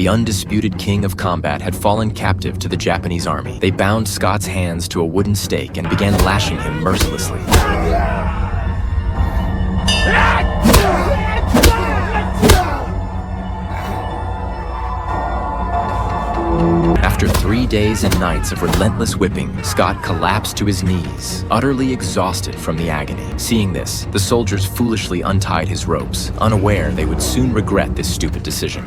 the undisputed king of combat, had fallen captive to the Japanese army. They bound Scott's hands to a wooden stake and began lashing him mercilessly. After 3 days and nights of relentless whipping, Scott collapsed to his knees, utterly exhausted from the agony. Seeing this, the soldiers foolishly untied his ropes, unaware they would soon regret this stupid decision.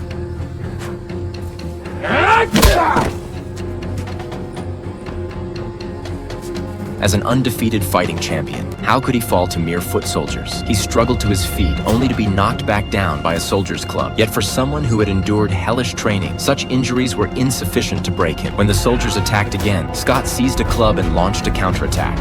As an undefeated fighting champion, how could he fall to mere foot soldiers? He struggled to his feet, only to be knocked back down by a soldier's club. Yet for someone who had endured hellish training, such injuries were insufficient to break him. When the soldiers attacked again, Scott seized a club and launched a counterattack.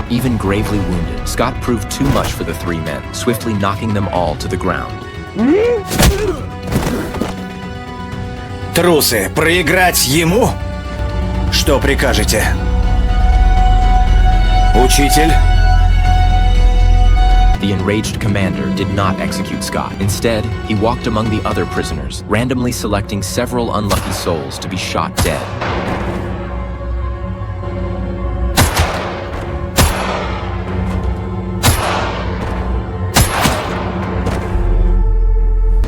Even gravely wounded, Scott proved too much for the three men, swiftly knocking them all to the ground. Трусы, проиграть ему? Что прикажете? Учитель? The enraged commander did not execute Scott. Instead, he walked among the other prisoners, randomly selecting several unlucky souls to be shot dead.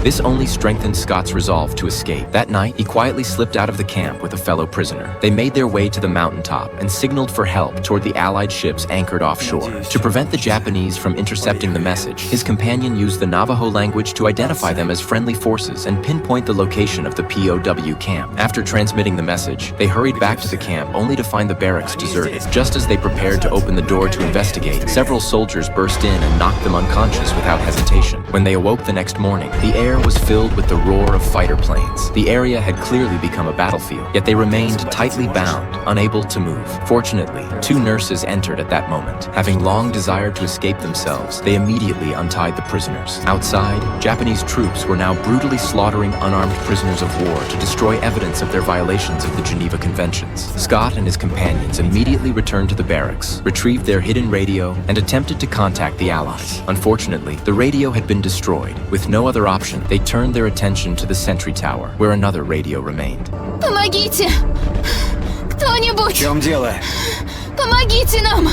This only strengthened Scott's resolve to escape. That night, he quietly slipped out of the camp with a fellow prisoner. They made their way to the mountaintop and signaled for help toward the Allied ships anchored offshore. To prevent the Japanese from intercepting the message, his companion used the Navajo language to identify them as friendly forces and pinpoint the location of the POW camp. After transmitting the message, they hurried back to the camp only to find the barracks deserted. Just as they prepared to open the door to investigate, several soldiers burst in and knocked them unconscious without hesitation. When they awoke the next morning, the air was filled with the roar of fighter planes. The area had clearly become a battlefield, yet they remained tightly bound, unable to move. Fortunately, 2 nurses entered at that moment. Having long desired to escape themselves, they immediately untied the prisoners. Outside, Japanese troops were now brutally slaughtering unarmed prisoners of war to destroy evidence of their violations of the Geneva Conventions. Scott and his companions immediately returned to the barracks, retrieved their hidden radio, and attempted to contact the Allies. Unfortunately, the radio had been destroyed. With no other option, they turned their attention to the sentry tower, where another radio remained. Помогите! Кто-нибудь! В чем дело? Помогите нам!